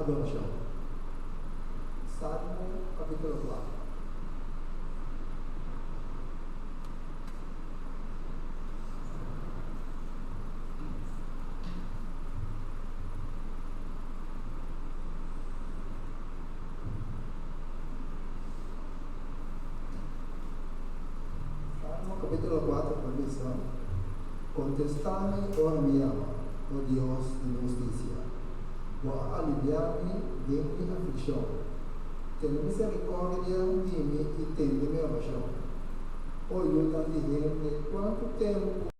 adorazione. Salmo capitolo 4. Salmo capitolo 4, permiso. Contestame ora mi ama, oh Dios de mi justicia. Voy a aliviarme de mi aflicción. Ten misericordia de mí y ten de mi oración. Oh, yo también dije, ¿cuánto tiempo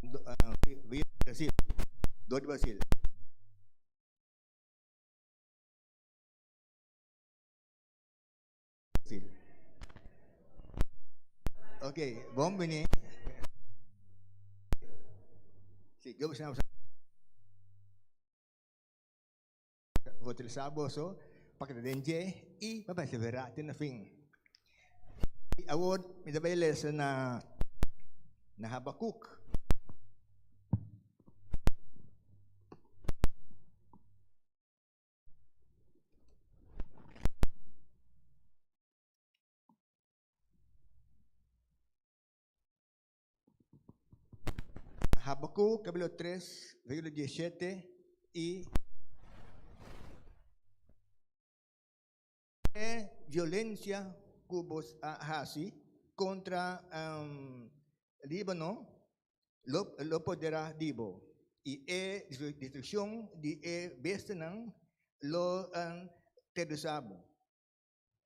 Villa Brasil. Dua di Brasil. Brasil. Okay, buong bini. Sì, io siamo votel sabo so pakai denje I apa severa tin fing. Award mi da bailes na Habakuk. Habakuk capítulo 3, versículo 17 y violencia cubos hasi contra Líbano lo poderá dibo y destrucción de besta ng lo terusabo.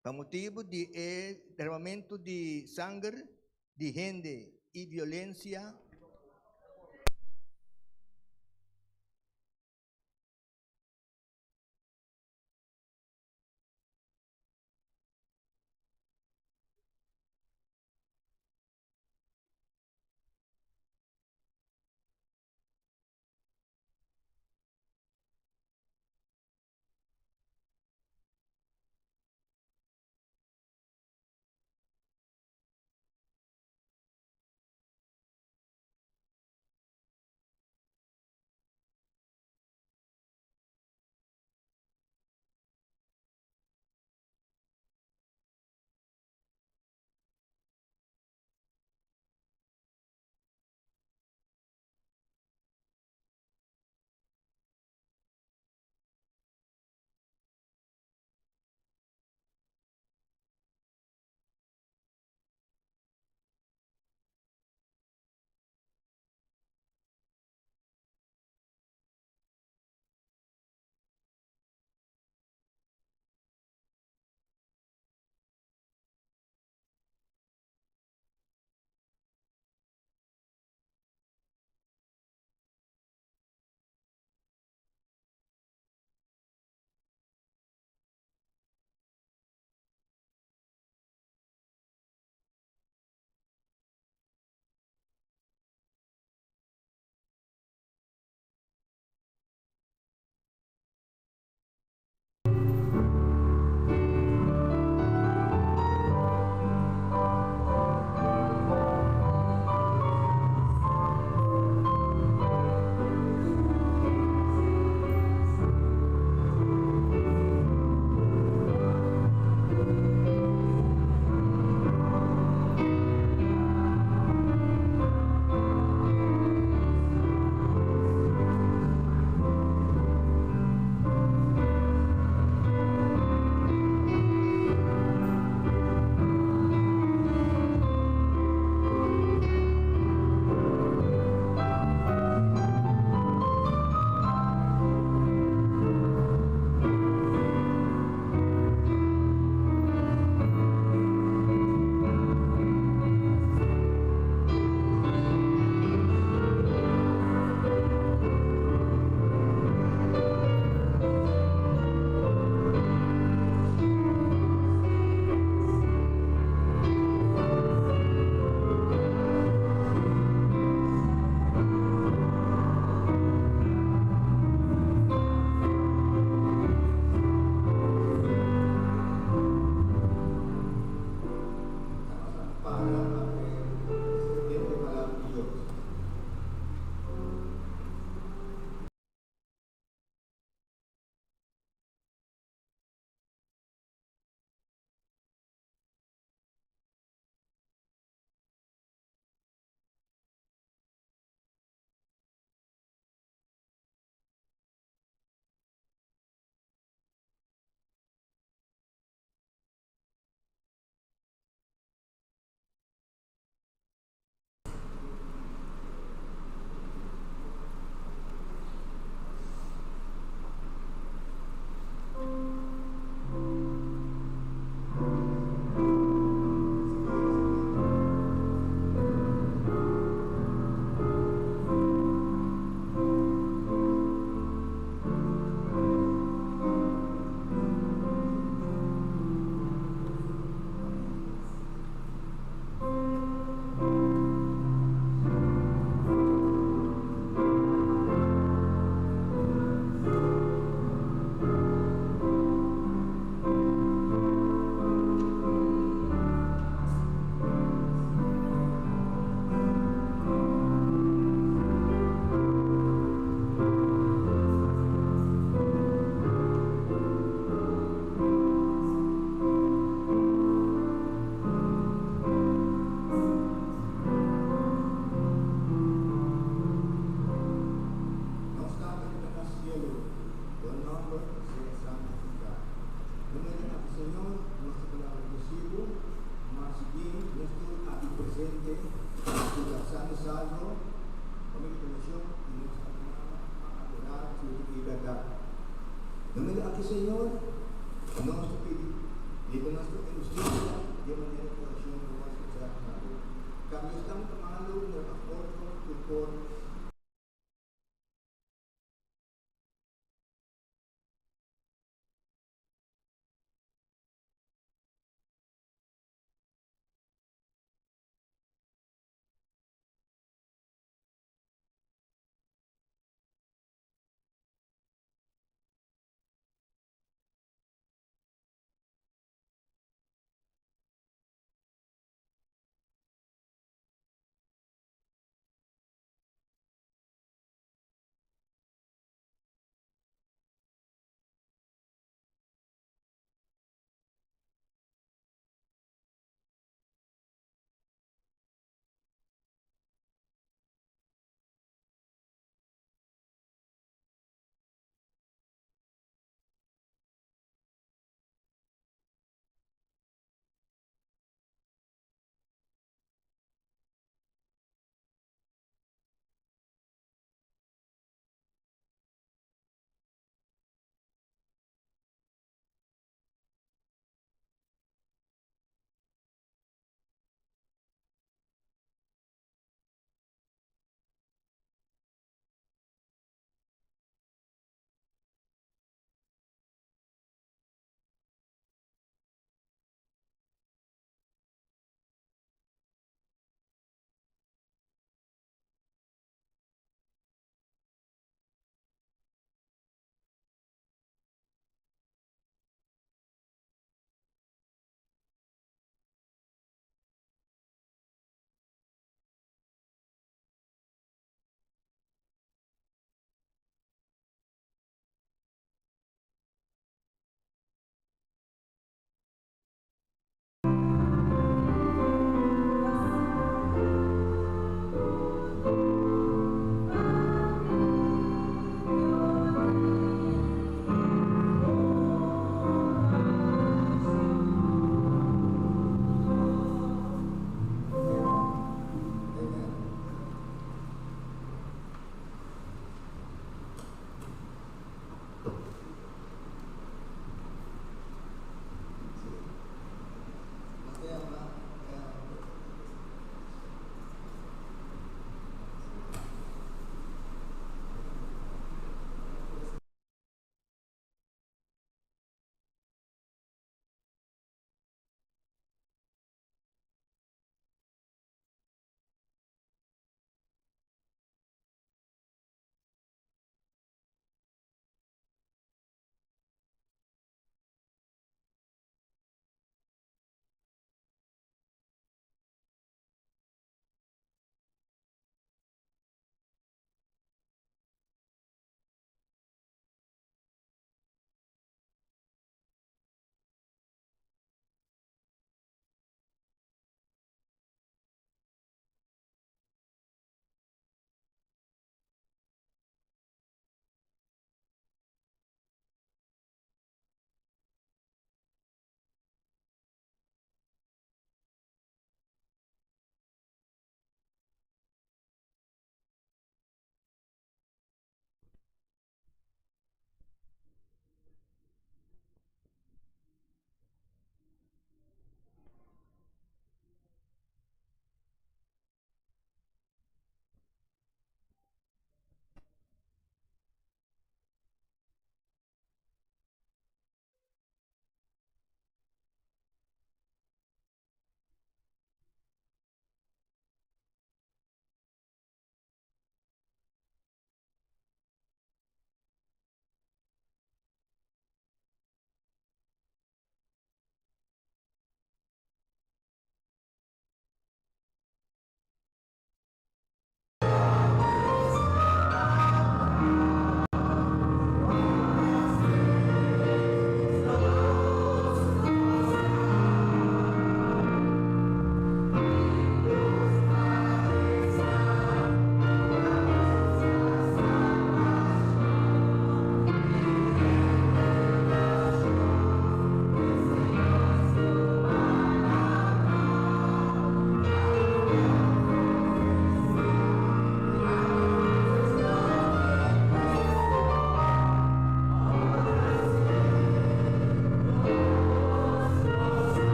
Pamotivo de derramamento de sangre de gente y violencia amado y sea santificado. En nombre del Señor, nuestra palabra recibo, más bien nuestro aquí presente, nuestro santo salvo, con mi conexión y nuestra a adorar su libertad. En nombre del Señor, nuestro espíritu, y con nuestra justicia, de manera que oración lo va a escuchar. Cambio estamos tomando un rapporto por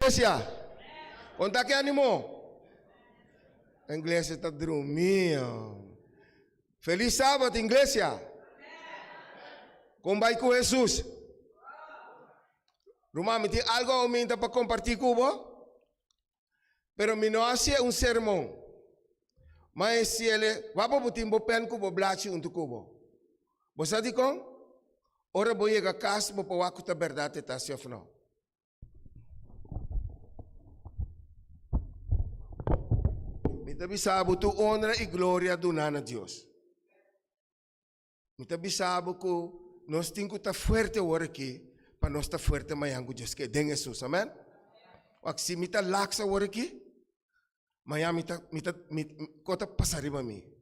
iglesia? Conta que ánimo. A iglesia está dormindo. Feliz sábado, iglesia. Como vai com Jesus? Roma, me tem algo aumenta para compartir com você? Pero me não hace um sermão. Mas se ele vai para o tempo pen com o blachi junto com você. Você diz como? Ora vou chegar a casa, vou para o a verdade está se não. Me tabi sabe tu honra e glória do nana Deus. Me tabi sabe que nós temos que estar forte agora aqui, para nós estar forte amanhã com Deus que den Jesus, amém? O se me tá laxa agora aqui, amanhã me cota passar para mim.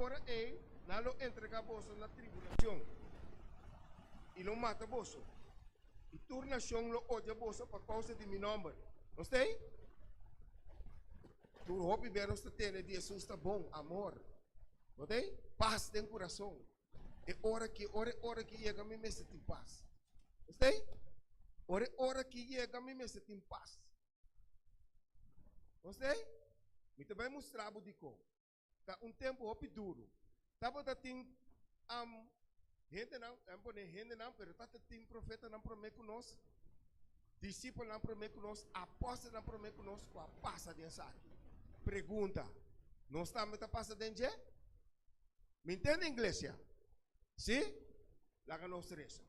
Ora nalo entrega vosso na tribulação e não mata vosso e turnação lo odia vosso por causa de meu nome. Não sei? Tu hope ver nós ter de Jesus está bom, amor. Não sei? Paz dentro do coração. E ora que chega me mesa tem paz. Não sei? Ora que chega me mesa tem paz. Não sei? Me também mostrar o dico. Tá tempo hopi duro. Tava da ting gente não, pero tá ting profeta não promete conosco, discípulo não promete conosco, apóstolo não promete conosco, a passa de aqui. Pergunta, não está me passa dentro? Me entende igreja? Sim? Laga nos reza.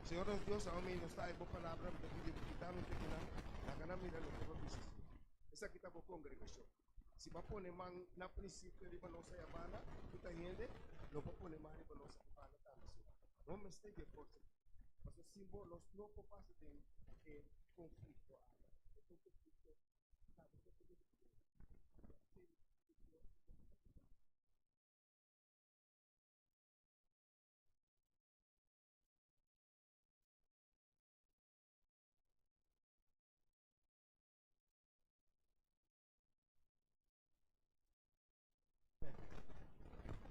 Senhor Deus, amém, nos está aí boa palavra, me pedi quitar no pequeno, laga na mira no teu bispo. Essa aqui tá boa congregação. Se vai pôr na princípio de nossa yabana, tu tá entende? Não vai pôr mais de nossa yabana, tá? Não me esteja forte. Mas o símbolo nós não podemos ter conflito.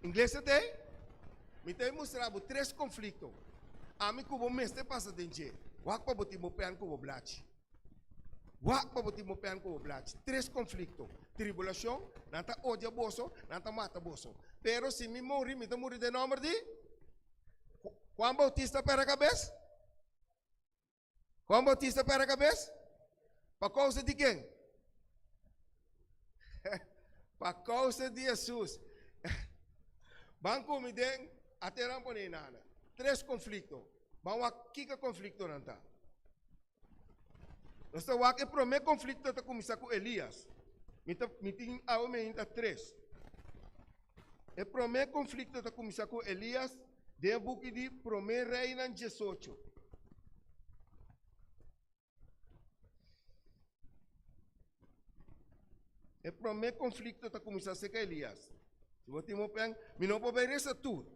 Inglês tem? Me tem mostrado 3 conflitos. A mim como mestre passa dentro. Wak pa botir mo pean ko blach. Wak pa botir mo pean ko blach. 3 conflitos. Tribulação, nanta odia boso, nanta mata boso. Pero se me morri de nome de Juan Bautista para a cabeça? Juan Bautista para a cabeça? Para causa de quem? Para causa de Jesus. Banco me den até rampo nem nada. 3 conflitos. Vamos aqui que conflito não está. Nós estamos aqui para o meu conflito está começar com Elias. Me tem aumenta 3. E para o meu conflito está começar com Elias. De buque de primeiro rei em 18. E para o meu conflito está começar com Elias. Se você me pega, me não pode ver tudo.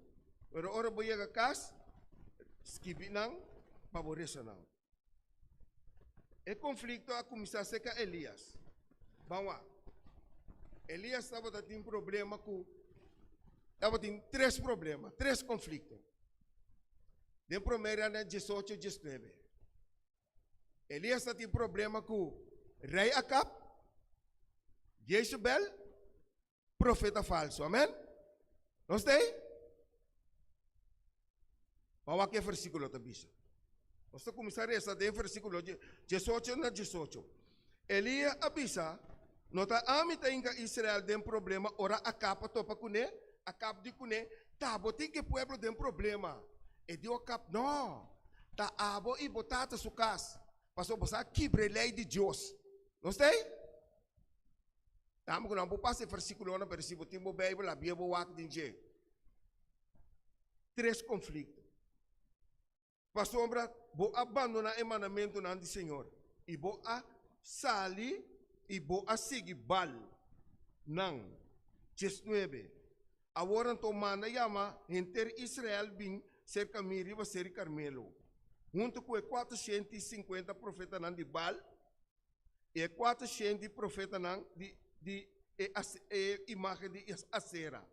Mas agora vou chegar a casa, esquive não, favorece não. O conflito a começar com Elias. Vamos lá. Elias estava tendo problema com... Estava tendo 3 problemas, 3 conflitos. De primeiro ano 18 e 19. Elias está tendo problema com o rei Acab, Jezebel, profeta falso. Amém? Nós tem? Vamos aqui versículo da Bíblia. Nós estamos começando essa de versículo 18 na 18. Elias avisa, nota amita inga Israel tem problema, ora Acab topa com ele, Acab de com ele, tá, botem que pueblo tem problema. E Deus Acab, não, tá abo e botata su casa. Passou você quebre lei de Deus. Nós tem? Tamo que não vou passar versículo na versículo, tem o Bíblia, a Bíblia o ato de 3 conflitos. Pastor, vou abandonar o mandamento do Senhor e vou a sair e vou a seguir Baal. Não. 19. Agora então manda chama enter Israel bem cerca miri va ser Carmelo. junto com 450 profetas de Baal e 400 profetas de imagem de Acera.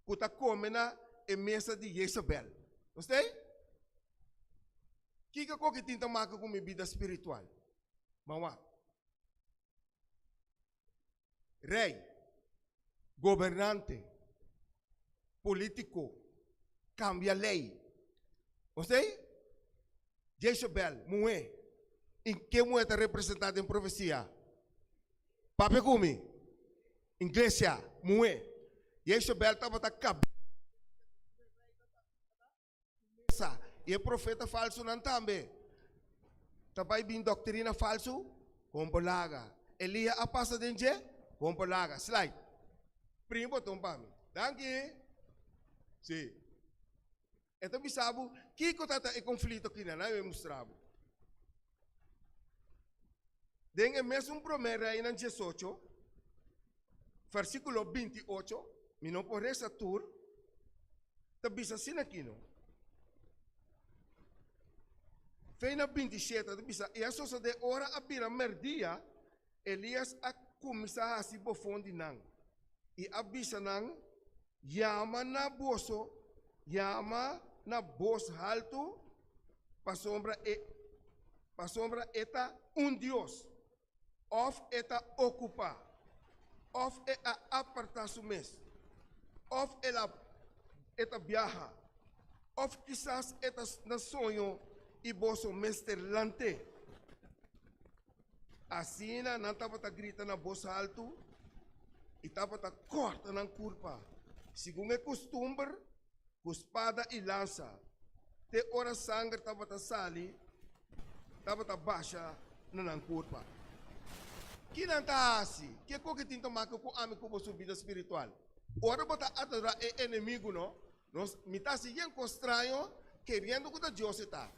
Que está comendo na mesa de Jezabel. Gostei? O que que tinta marca com minha vida espiritual? Vamos lá. Rei, governante, político, cambia lei. Gostei? Jezabel, mulher. Em que mulher está representada em profecia? Papi Kumi, igreja, mulher. Jezabel estava a cabeça. E o profeta falso não também. Também bem doutrina falso, compolaga. Elia a passa dentro, compolaga. Slide. Primo botão para mim. Danke. Sim. Então, sabe, que é o conflito aqui, não é mostrado. Dengue mesmo primeiro aí na 18, versículo 28, mi não pode essa tour, tabisa assim aqui, não? Feina 27, tabisa, e a sosa de hora a pira merdia, Elias a começar a se bofondi nang. E abisa nang, yama na boso, yama na bos alto, pa sombra eta Dios. Of eta ocupa, of eta aparta su mes, of eta viaja, of quizás eta na sonho e boso mesterlante. Assim não estava a gritar na voz alto e estava a corta na curva. Segundo é costume, com espada e lança, te hora sangue estava a salir, estava a baixa na curva. Que não está assim? Que coisa que tem que tomar com o amigo com a sua vida espiritual? Ora, bota adorar o inimigo, não? Nós me está sentindo estranho, querendo que Deus está.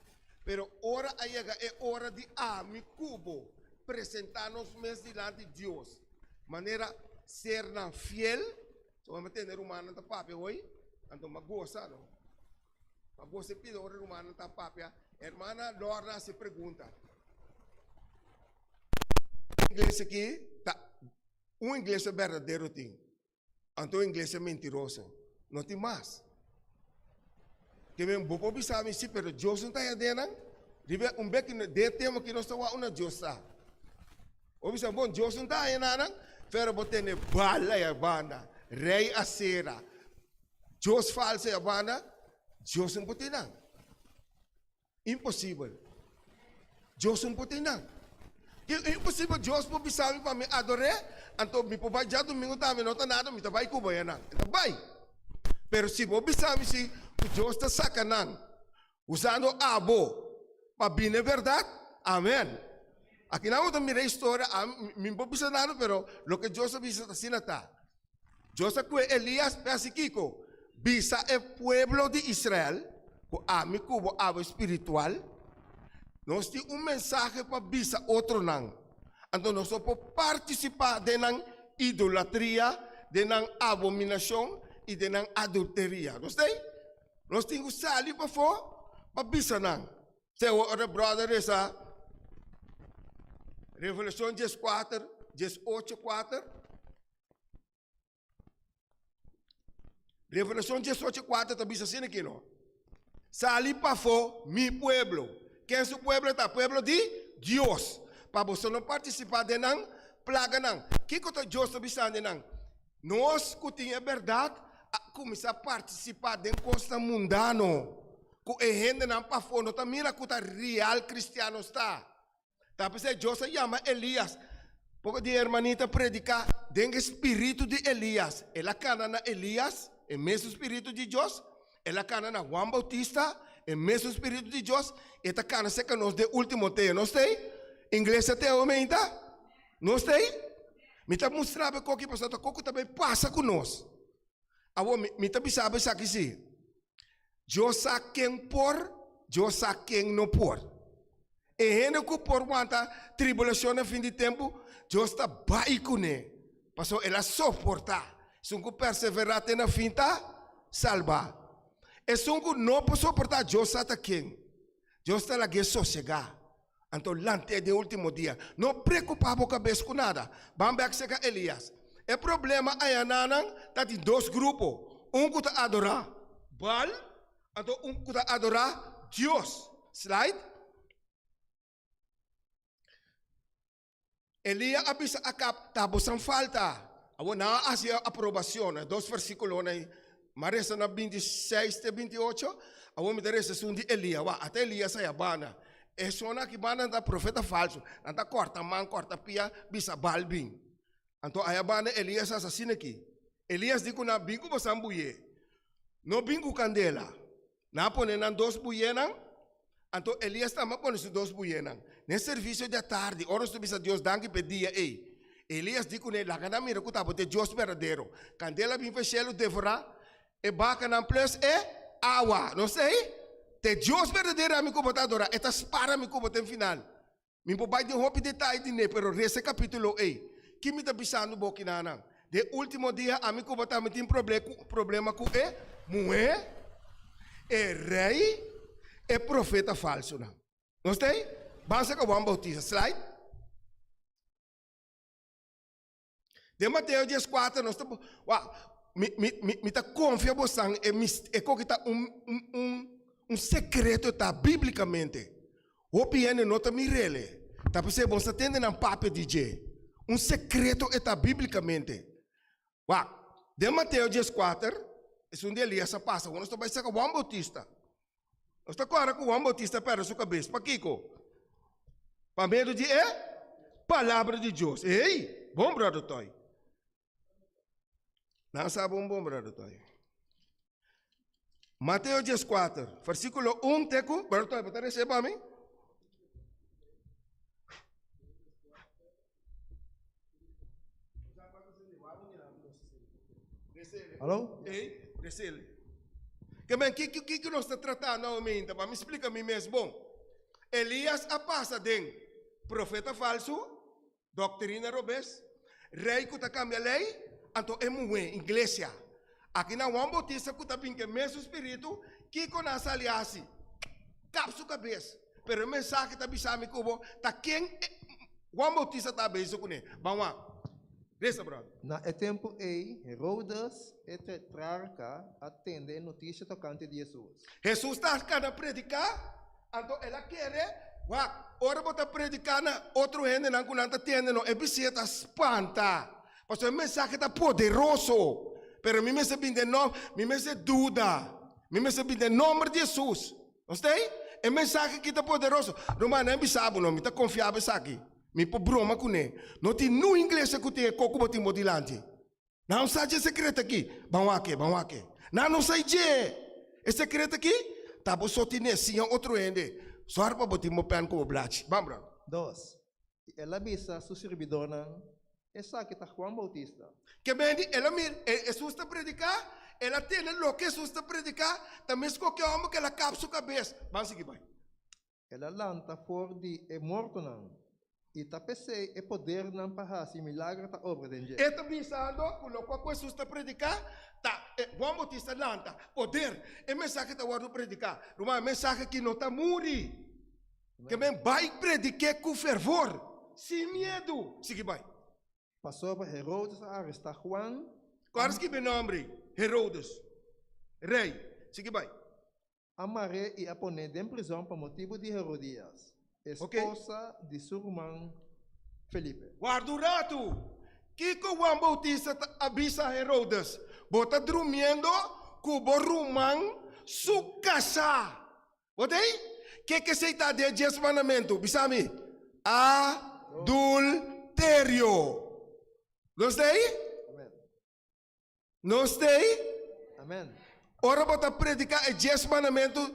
Pero ora aí é hora de amigo presentar-nos mesmo diante de Deus. Maneira ser não fiel. So vamos ter humano na papel hoje, então uma goza, não? Uma goza pide ora humano na papel. Hermana Lorna se pergunta. Inglês aqui, tá, inglês é verdadeiro tem. Então inglês é mentiroso. Não tem mais. Que mesmo vou pensar assim, pero Deus não está aí dentro. Ribe beco de tema que nós estamos uma Deus está. Observa bom Deus não está aí nada. Pero bote ne bala e banda, rei Acera. Deus falso e banda, Deus não pode não. Impossível. Deus não pode não. É impossível Deus pode pensar para me adorar, então me pode já domingo também não está nada, me vai cuba não. Então vai. Pero se vou pensar se Deus está sacanando, usando abo para bem é verdade, amém. Aqui não vou mirar a história, me vou pensar nada, pero lo que Deus avisa assim está. Deus com Elias Pesiquico, visa o pueblo de Israel, com amigo abo espiritual. Nós temos mensagem para visa outro não. Então nós podemos participar de uma idolatria, de uma abominação e de uma adulteria. Nós temos que sair para fora para visa não. Seu outro brother essa Revelação 14, 18, 4. Revelação 18, 4 está visa assim aqui não. Sair para fora, mi pueblo. Quem é o pueblo? Está pueblo de Deus. Para você não participar de não plaga não. O que que Deus está dizendo não? Nós que temos a verdade, começar a participar de coisa mundano. Que a gente não para fora, não mira que o real cristiano está. Tá pensando Deus chama Elias. Porque de hermanita predicar den espírito de Elias. Ela cana na Elias, o mesmo espírito de Deus. Ela cana na Juan Bautista, o mesmo espírito de Deus. Esta cana se que nos de último tempo, não sei? Inglês até aumenta, não sei? Me está mostrando o que passa, o que também passa conosco. Agora me está pensando isso aqui sim. Deus sabe quem por, Deus sabe quem não por. E gente que por quanta tribulação no fim de tempo, Deus está bem com ele. Passou ela suportar. Se um perseverar até na fim, está salvar. E se um não pode suportar, Deus está quem? Deus está lá que sossegar. Então, lante de último dia. Não preocupava a cabeça com nada. Vamos ver que Elias. O problema é que tem dois grupos. Um que está adorar Baal, então um que está adorar Deus. Slide. Elias avisa a cap, tapos ang falta. Na así aprobación, dos versículos, Maresa na 26 e 28, awon mi interessa su di Elia, até Elia sa yabana. E sona que bana da profeta falso, anda corta man, corta pia, bisa balbing. Anto ayabana Elias assassina aqui. Elias dico na bingo basang buye. No bingo candela. Na pone nan dos buyenan. Anto Elias tama pone su dos buyenan. Nesse serviço de tarde, oros tu bisa Deus dangue pedia ei. Elias dico ne la kana mira kuta bote Deus verdadeiro. Candela bim fechelo devora e baca nan plus e awa, não sei? Te Deus verdadeiro amigo botadora, estas para amigo botem final. Mi po bai de hopi detalhe de ne, pero rese capítulo ei. Que me tá bisando boki nanang. De último dia amigo botam tem problema com e mulher, e rei, e profeta falso não. Não sei? Vamos a Juan Bautista, slide. De Mateus 14, nós estamos, me tá confia bosang e que tá secreto tá biblicamente. O piano nota mirele. Tá você bom está tendo na papo DJ. Secreto está biblicamente. De Mateus 14, é um dia ali essa passa. Nós estamos vai ser Juan Bautista. Nós estamos agora com Juan Bautista para sua cabeça. Para Kiko. Para medo de palavra de Deus. Ei, bom brother Toy. Não sabe bom brother Toy. Mateus 14, versículo 1, teco. Brother Toy, para receber para mim. Alô? Ei, descele. Que bem, que nós estamos tratando novamente? Para me explicar a mim mesmo. Bom, Elias a passa de profeta falso, doutrina robes, rei que está cambia lei, então é muito igreja. Aqui na Juan Bautista que está bem que mesmo espírito, que conosce aliás, capsu cabeça. Pero o mensagem está bisami cubo, tá quem Juan Bautista está bem isso com ele. Vamos lá. Resta, brother. Na tempo Herodes e tetrarca atende notícia tocante de Jesus. Jesus está cada predicar, então ela quer, ora bota predicar na outro gente não kunanta tende no ebiseta espanta. Porque o mensagem está poderoso, pero mim me se binde no, mim me se dúvida, mim me se binde nome de Jesus. Gostei? É mensagem que está poderoso. Não mas não bisabo não, me está confiável isso aqui. Me po broma com ele. Não tem no inglês que tem coco botim modilante. Não sabe secreto aqui. Vamos aqui. Não sei de. É secreto aqui. Tá bom só tem esse outro ende. Só para botim mo pen com o blach. Vamos bro. 2. Ela bisa su servidora. Essa que está Juan Bautista. Que bem, ela mir, Jesus está predicar, ela tem o que Jesus está predicar, também se qualquer homem que ela capa sua cabeça. Vamos seguir vai. Ela lanta for de morto não. E tapece e poder não para se milagre ta obra de Deus. Está pensando, colocou com Jesus está predicar, tá, Juan Bautista lanta, poder, é mensagem que está guardando predicar, uma mensagem que não está muri, que bem vai predicar com fervor, sem medo. Seguir vai. Passou para Herodes a arrestar Juan. Qual que é o nome? Herodes, rei. Seguir vai. Amaré e a poner em prisão por motivo de Herodias, esposa de seu irmão Felipe. Guarda o rato. Que Juan Bautista avisa Herodes? Bota dormindo com o romano su casa. Botei? Que se está de 10 mandamentos? Bisami? Adultério. Gostei? Amém. Gostei? Amém. Ora bota predicar e 10 mandamentos.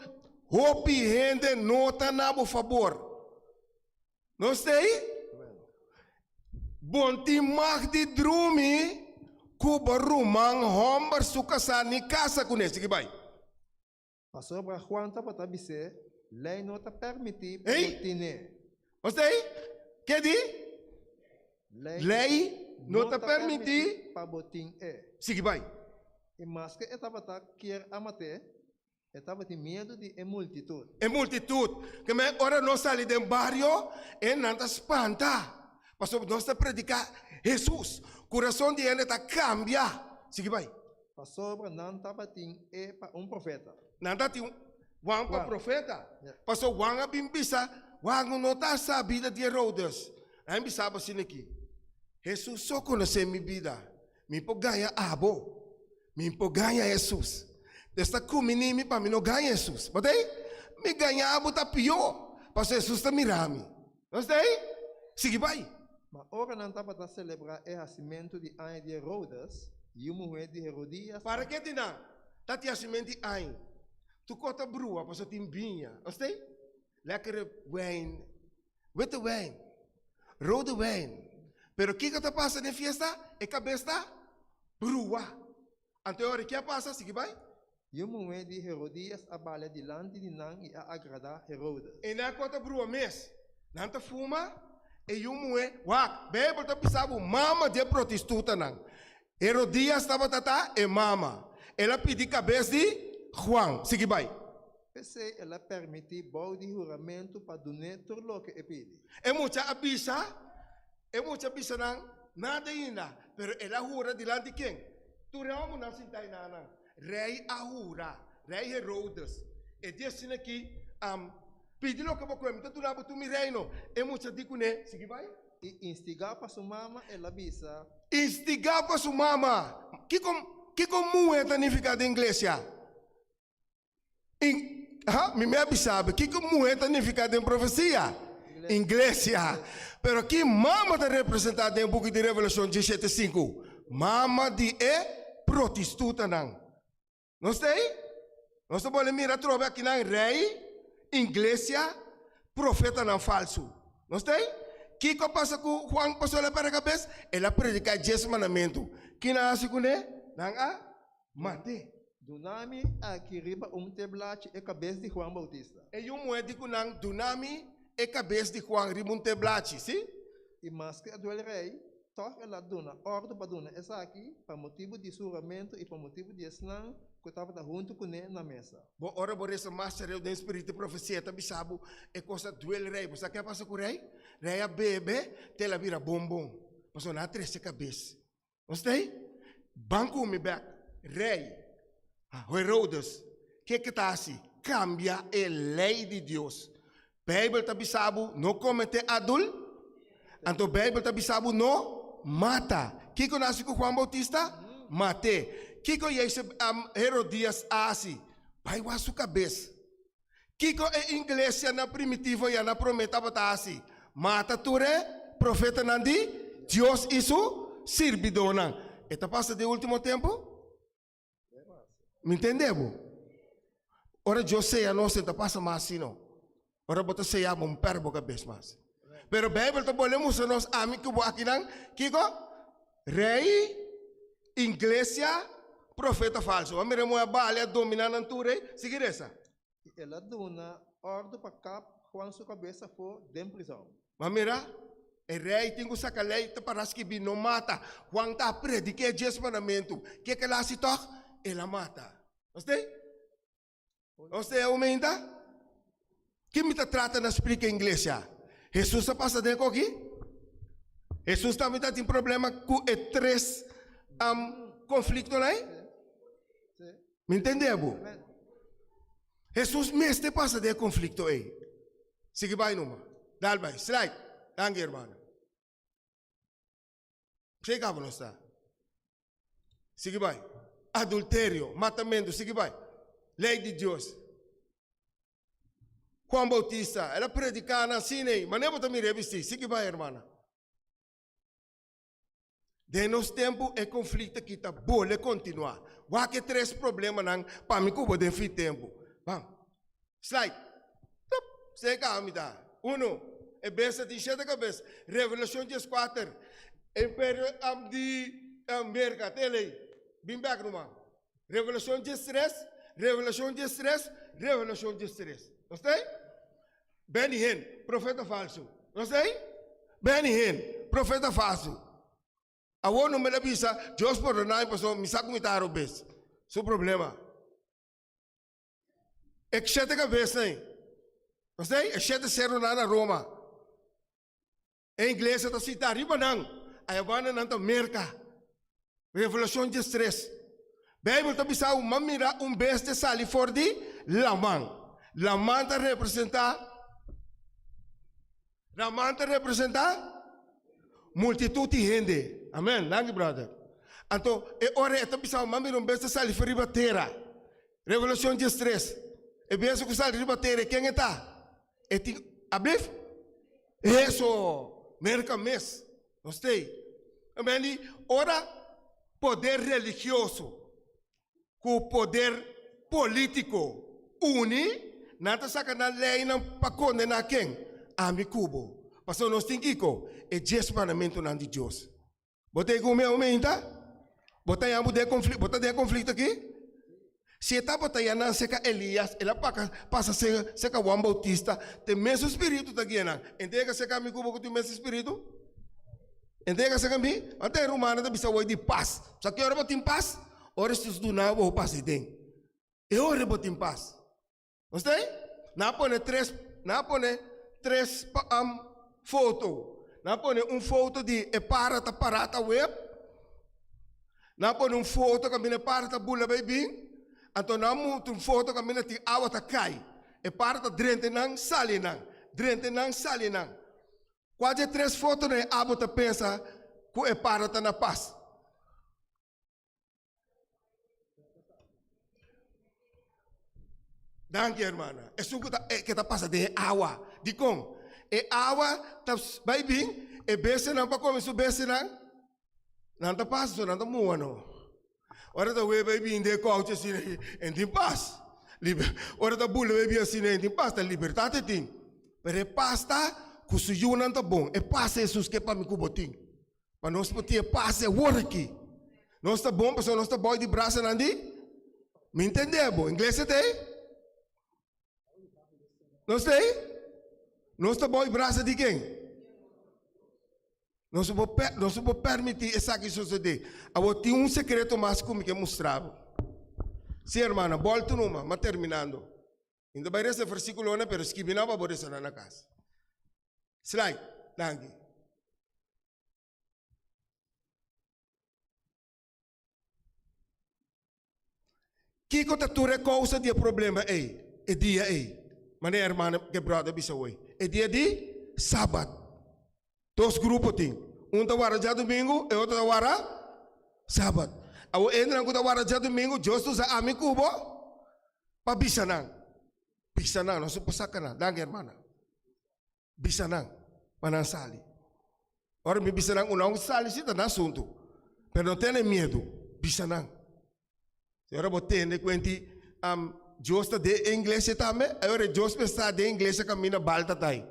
Hopi gente nota na por favor. Gostei? Amém. Bonti mag di drumi kuba rumang hombar sukasani casa com esse que vai. Passou para Juan para dizer, lei não te permite Ei? botiné. Gostei? Que di? Lei não te permite para botin é. Sigue vai. E mais que etapa quer amate, Estava de medo de multitud. E multitud. Que me ora nós ali de barrio e não está espanta. Pastor, nós está predicar Jesus. Coração de ele está cambia. Sigue vai. Pastor, não estava para profeta. Nada tem wang pa Wang. profeta. Yeah. Pastor wang a bimbisa, wang não está sabida de Herodes. Aí bisaba assim aqui. Jesus só conhece minha vida. Me po ganha abo. Me po ganha Jesus. Desta comunidade para mim não ganha Jesus. Mas aí, me ganha abo tá pior. Pastor Jesus está mirando. Mas aí, sigue vai. Mas ora não estava a celebrar o nascimento de Ana de Herodes e uma mulher de Herodias. Para que te não? Tá te assimenti ein. Tu cota brua, pastor timbinha. Mas aí, lekkere wijn. Witte wijn. Rode wijn. Pero o que está passando na festa? É cabeça brua. Então, o que passa? Sigue vai. E uma mulher de Herodias abalha diante de Nan e a agradar Herodes. E na cota brua mes. Não te fuma. E uma mulher. Wak. Bíblia está pensando. Mama de prostituta não. Herodias estava tata e mama. Ela pediu cabeça de Juan. Sigue vai. PC ela permitiu bom de juramento para donar tudo o que pede. É muita abisa. É muita abisa não. Nada ainda. Pero ela jura diante de quem? Tu reamo não sentai nada. Rei Ahura, Rei Herodes. E disse aqui, pediu que eu vou comer, tu não vai me reino. É muito digo, né? Sigue vai. E instigar para sua mama, ela avisa. Instigar para sua mama. Que como é significado em inglês? Me sabe. Que como é significado em profecia? Igreja. Pero que mama está representada em book de Revelação 17:5. Mama de prostituta não. Não sei? Nós podemos mirar trove aqui na rei, igreja, profeta não falso. Não sei? O que passa com Juan passou lá para a cabeça? Ela predica 10 mandamentos. Que não acha com ele? Não há? Mate. Dunami aqui riba teblate e cabeça de Juan Bautista. E um moeda que não dunami e cabeça de Juan Rimunteblate, sim? E mais que a do rei, toca ela dona ordem para dona essa aqui para motivo de juramento e para motivo de esnan que estava junto com ele na mesa. Bo ora por essa master eu do espírito de profecia tá bisabo é coisa do rei. Você quer passar com o rei? Rei a bebê, tela vira bombom. Passou na 13 cabeça. Gostei? Banco me back. Rei. Herodes. Que tá assim? Cambia a lei de Deus. Bíblia tá bisabo não comete adulto. Então Bíblia tá bisabo não mata. Que que nasce com Juan Bautista? Mate. Que Herodias assim? Vai a sua cabeça. Que é igreja na primitiva e na prometa para assim? Mata tu profeta nandi, Deus isso servidor não. Eta passa de último tempo? Me entendeu? Ora Deus sei a nós eta passa mais assim não. Ora bota sei a bom perbo cabeça mais. Pero Bíblia tá bolemos nós amigo aqui não? Que rei, igreja, profeta falso. A minha mulher bala dominando tu rei. Seguir essa. Ela dona ordem para cap Juan sua cabeça for dentro prisão. Mas mira, o rei tem que sacar lei para que não mata. Juan tá predica 10 mandamentos. Que ela se toca, ela mata. Gostei? Você aumenta? Que me trata na explica em inglês? Jesus está passando dentro aqui? Jesus também tem problema com três conflitos, não é? Me entendeu? Jesus mesmo passa de conflito aí. Sigue vai numa. Dá vai. Slide. Danke, irmão. Chega não está. Sigue vai. Adultério, matamento, sigue vai. Lei de Deus. Juan Bautista, ela predicava assim, mas nem botar me revestir. Sigue vai, irmã. De nos tempo é conflito que está bom, continuar. Há que três problemas para mim que eu vou ter tempo. Vamos. Slide. Sei cá, me dá. É besta de encher da cabeça. Revelação 14. Império de América. Tele. Bim back numa. Revelação 13. Revelação 13. Revelação 13. Gostei? Benny Hinn, profeta falso. Gostei? Benny Hinn, profeta falso. A o não me avisa, Deus por não, pessoal, me saco me taro bes. Seu problema. É que chega a vez, né? Você é chega ser na Roma. Em inglês, está citado, arriba não. Aí vai na América. Revolução de estresse. Bíblia está pensando, mira besta sali for de Lamang. Lamang está representa multitud de gente. Amém? Thank you, brother. Então, ora está pensando, mira besta sali for de terra. Revolução de estresse. E pensa que sali de terra, quem está? Abrif? Isso. Merca mês. Gostei. Amém? Ora, poder religioso com o poder político une, nada saca na lei não para condenar quem? Ami Cubo. Pastor, nós temos que é desmanamento de Deus. Botei com o meu aumenta? Botei a conflito aqui? Se está botando na seca Elias, ela passa a seca Juan Bautista, tem mesmo espírito daqui, não? Entende que Ami Cubo com o mesmo espírito? Entende que seca mi? Até romana da bisa de paz. Só que ora tem paz? Ora se do não o paz tem. E ora botem paz. Gostei? Na pone três foto. Na pone foto de parata parata web. Na pone foto que mina parata bula baby. Então na muito foto que mina ti awa ta cai. E parata drente nang sali nang. Drente nang sali nang. Quase 3 fotos né abota pensa que parata na paz. Danke, hermana. É isso que está passando de água. De como? E água vai bem. E beijo não para comer. Se beijo não está passando, não está moando. Ora da web vai bem de coach assim, em tem paz. Ora da bula vai bem assim, em tem paz. A liberdade tem. Mas paz está, que se eu não está bom. E paz é Jesus que é para me cubotim. Para nós poder paz é o aqui. Nós está bom, pessoal, nós está bom de braço não de? Me entendeu? Inglês é tem? Não sei? Nós estamos em braço de quem? Não se pode permitir isso que suceder. Agora, tem segredo mais como que mostrava. Sim, irmã, volta numa, mas terminando. Ainda vai esse versículo, mas escrevi não para poder na casa. Slide, danke. Que cotatura causa de problema aí? É dia aí. Mas a irmã que brother bisa hoje. É dia de sábado. 2 grupos tem. Um está agora já domingo e outro está agora sábado. Ao entrar com agora já domingo, justo sa ami kubo para bisa nang. Bisa nang, não se pode sacar danke irmã. Bisa nang, manang sali. Ora me bisa nang unang sali sita na assunto. Pero não tenha medo. Bisa nang. Ora botei ne quenti Deus está de inglês também, agora Deus está de inglês caminha balta tai.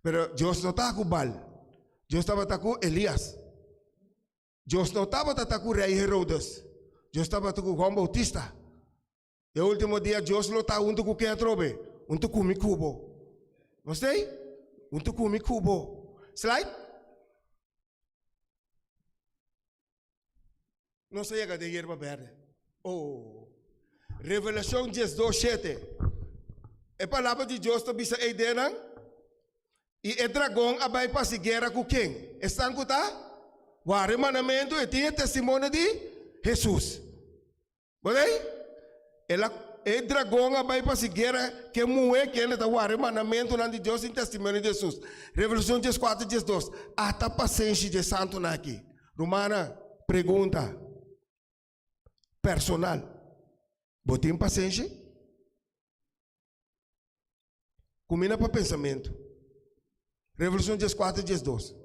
Pero Deus não está com bal. Deus estava com Elias. Deus não estava com rei Herodes. Deus estava com Juan Bautista. E o último dia Deus não está junto com quem trobe, junto com mi cubo. Não sei? Junto com mi cubo. Slide. Não sei a de hierba verde. Oh. Revelação 12:7. É a palavra de Deus que bisa eidenan. E o dragão vai para a guerra com quem? Estão com o arremanamento e tem testemunho de Jesus. Bem? O dragão vai para a guerra que moe que ele dá o arremanamento de Deus em testemunho de Jesus. Revelação 14:12. Até paciência de santo aqui. Romana, pergunta personal. Botem paciência. Combina para pensamento. Revolução 14:12.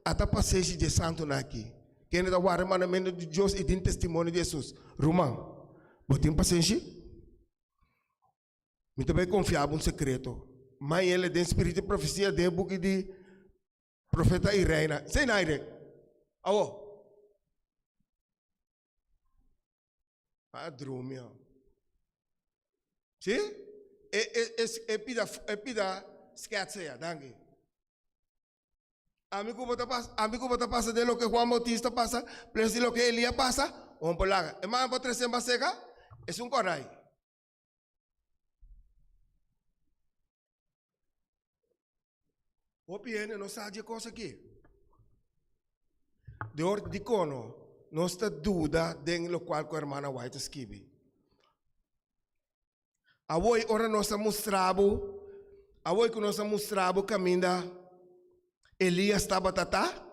Até paciência de santo aqui. Quem dá o arremanamento de Deus e tem testemunho de Jesus. Romano. Botem paciência. Muito bem confiava um secreto. Mas ele tem espírito de profecia de book de profeta Irena. Sei na Irene. Aô. Padrão, meu. Sim? É pida scherza, danke. Amigo bota passa de lo que Juan Bautista passa, pero si lo que Elías pasa, vamos por lá. Hermano, por 3 seca, es un coray. Opiene, non sa di cosa che. De orde di cono, non sta duda den lo qual ko hermana White scrive. A voi ora non sta mostrabo, a voi che non sta mostrabo caminda Elias stava tata.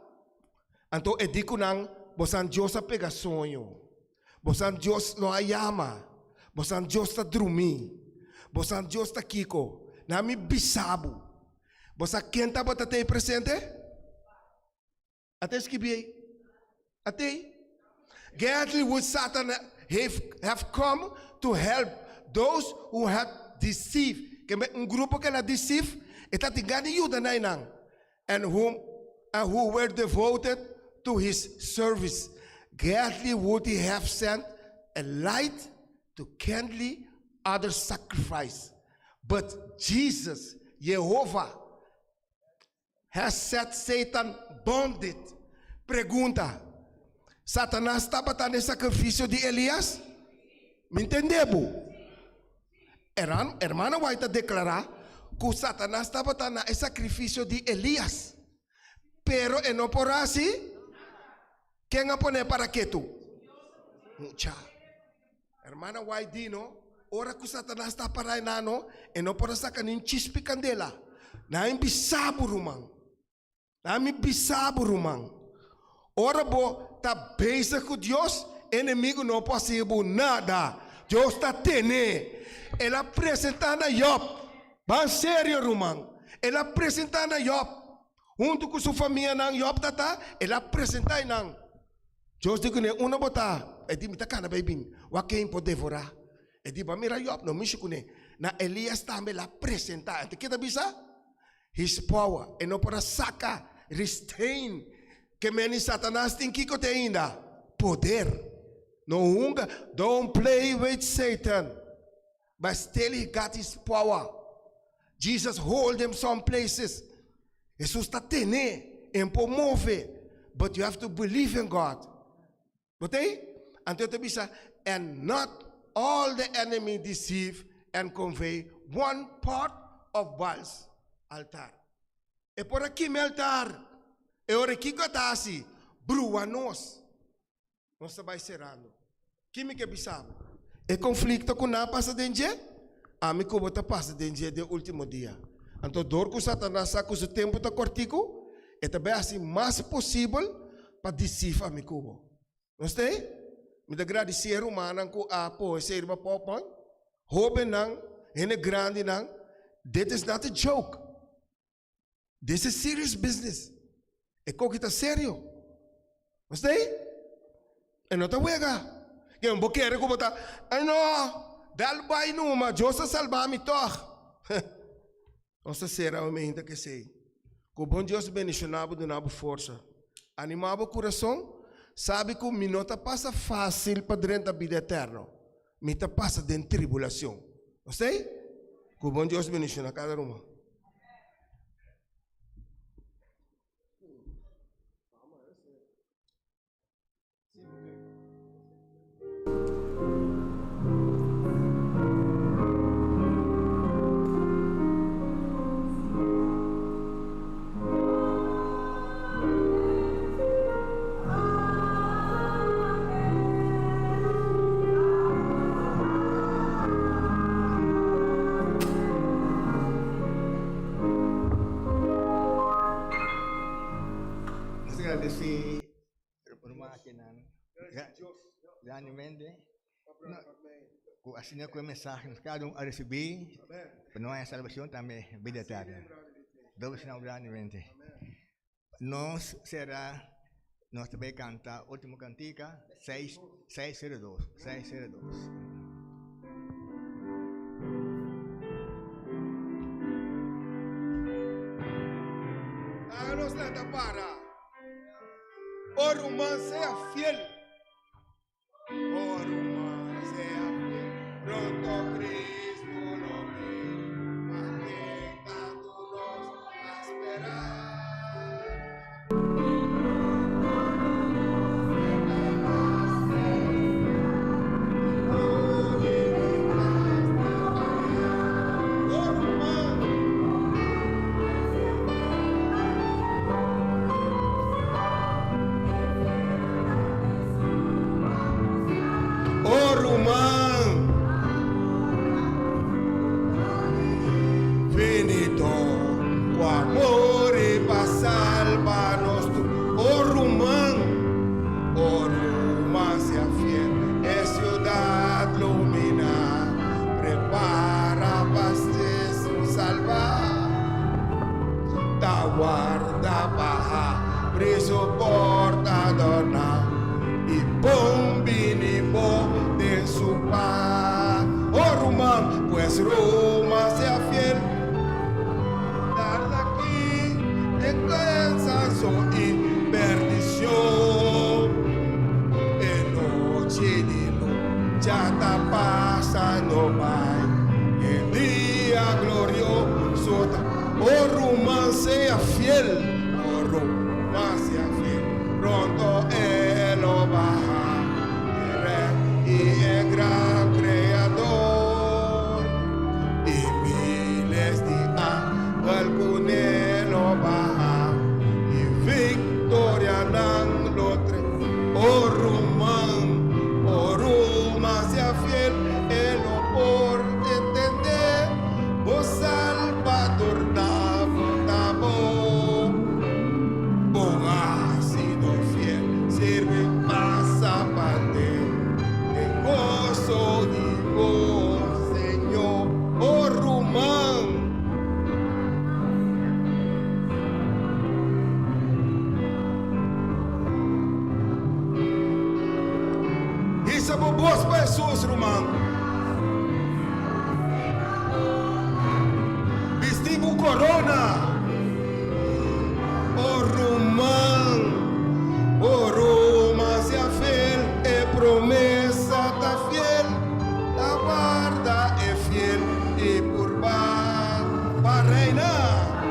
Então é dico nang, bosan Deus a pega sonho, bosan Deus não a llama, bosan Deus ta drumi, bosan Deus ta kiko, na mi bisabo, bosan quem tá bota te presente? Até escrevi, até. Gladly would Satan have come to help those who have deceived. Que grupo que ela deceive, está tingando ajuda na inang, and who were devoted to his service. Gladly would he have sent a light to kindle other sacrifice. But Jesus, Jehovah, has set Satan bonded. Pergunta, Satanás está batendo o sacrifício de Elias? Me entendeu? Hermana vai declarar que Satanás está batendo o sacrifício de Elias. Pero não por assim. Quem a pone para que tu? Mucha. Hermana Waidino, ora que Satanás está para enano, e não por sacar nem chispe candela. Na bisabo rumang. Na bisabo rumang. Ora bo tá beisa com Deus, inimigo não possível nada. Deus está tene. Ela apresentando a Job. Bem sério rumang. Ela apresentando a Job. Junto com sua família nang Job tata, ela apresenta nang. Deus diz que uma bota, e diz me tá baby, o quem pode devorar? E diz para mira Job, não me chicune. Na Elias também la apresenta. Ente que da bisa? His power, e não para saca, restrain, que meni Satanás tem que ter ainda poder. Não hunga, don't play with Satan, but still he got his power. Jesus hold him some places. Jesus está tene, em promove, but you have to believe in God. Botei? Então te bisa, and not all the enemy deceive and convey one part of Baal's altar. E por aqui me altar, e ora aqui catasi, brua nós vai serando. Que me que bisamo? E conflito com na passa dentro? A mim como tá passa dentro de último dia. Então dor com Satanás saca o tempo tá cortico, e também assim mais possível para deceiver a mim como. Gostei? Me dá agradecer humana com a poesia irmã popon. Hoben nang, hene grande nang. This is not a joke. This is serious business. É coisa que tá sério. Gostei? E não tá wega. Que um boqueiro como tá. Ai não, dal bai numa, Josa salvar-me toch. Nossa será o ainda que sei. Que o bom Deus bendicionado do nabo força. Animava o coração. Sabe que o minuto passa fácil para dentro da vida eterna. Mita passa dentro da tribulação. Gostei? Que o bom Deus bendicionado cada uma. Así que el mensaje nos cada uno a recibir, pero no hay salvación también, vida eterna. Doble sinal grandemente. Nos será, nos también canta, última cantica, 602. 602. Háganos la tapara. O román sea fiel. O román sea fiel. Pronto Cristo lo ve. Mantengándonos a esperar. O román. pasa no vai. El día glorioso, oh Román sea fiel, oh Román sea fiel. Pronto él lo baja, el rey y el gran creador. Y miles de ángeles con él lo baja, y victoria nan lo trae. Oh Román sea fiel, él lo por entender. Oh Salvador, damos. Oh, ha sido fiel, sirve más aparte. En gozo digo, Señor, oh Román. Isso é boas pessoas, Román. Vestimos corona. Oh Román sea fiel, promesa está fiel, la guarda es fiel y por va reinar,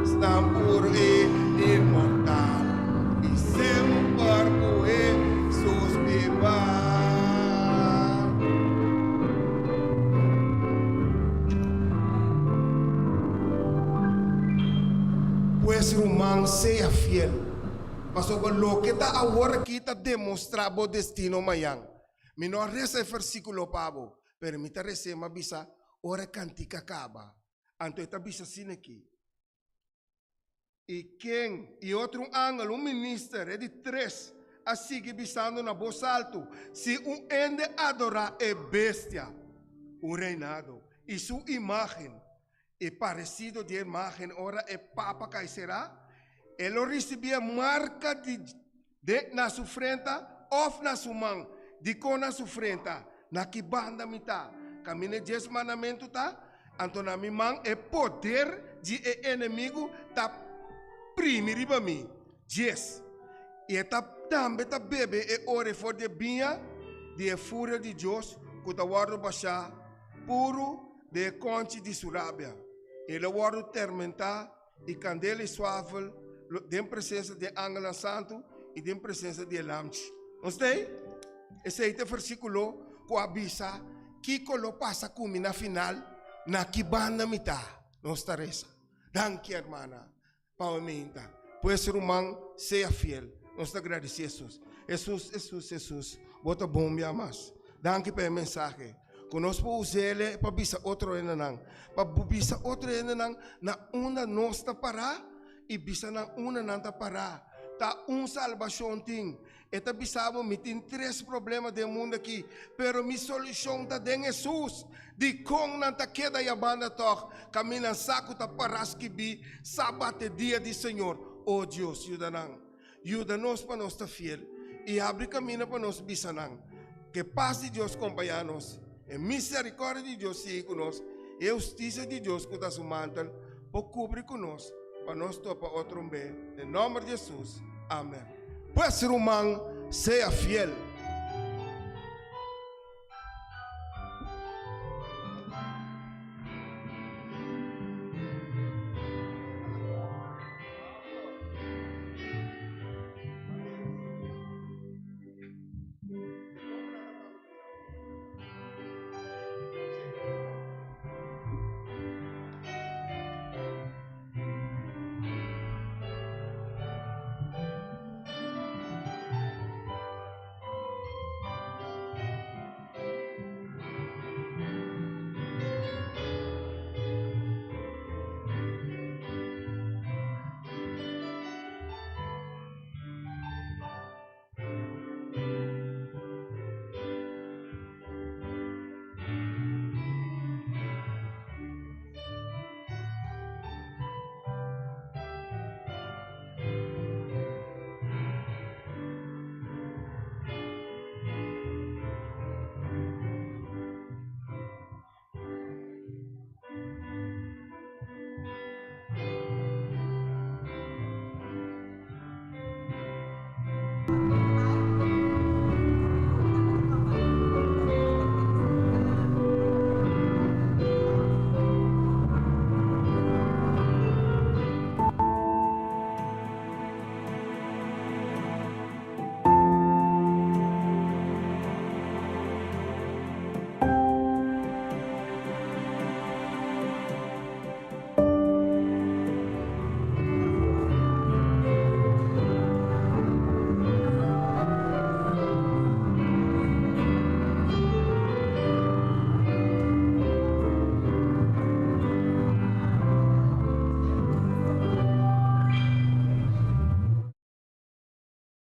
está puro e inmortal y siempre puede sus vivas. Pues Román sea fiel. Pastor, lo que está ahora aquí está demostrado destino mañana. Mi no reza el versículo pavo, pero mi te reza ma bisa ora cantica acaba. Anto esta bisa sin aquí. E quem e outro ángel, ministro, é de 3, assim que bisando na voz alto, se ende adorar é bestia, reinado, e sua imagem é parecido de imagem, ora é papa que será, ele recebia marca na sua frente, ou na sua mão, de com na sua frente, na que banda mita, caminho de mandamento tá, então na minha mão é poder de inimigo tá primeiro para mim, yes. E também tá bebe e ore for de binha de fúria de Deus, que tá guardo baixar puro de conte de Surábia. Ele guardo termentar e candela suave de presença de Ángel Santo e de presença de Lamchi. Não sei? Esse é o versículo que avisa que lo passa comigo na final na que banda mita. Não está reza. Danke, hermana. Pavimenta. Pues Román sea fiel. Nós te agradecemos. Jesus. Bota bom me mais. Danke pelo mensagem. Conosco usele para bisa outro enanang. Para bisa outro enanang na una nossa para e bisa na una nanta para. Ta salvação ting. Eta bisabo me tem 3 problemas do mundo aqui, pero mi solução tá em Jesus. De com nanta queda e a banda toc, camina saco ta paraski bi, sábado dia de Senhor. Oh Deus, ajuda-nos para nós estar fiel e abre caminho para nós bisanang. Que paz de Deus acompanha-nos, e misericórdia de Deus siga conosco, e justiça de Deus que está su mantel, por cobrir conosco, para nós topar outro bem. Em nome de Jesus. Amém. Pues Román sea fiel.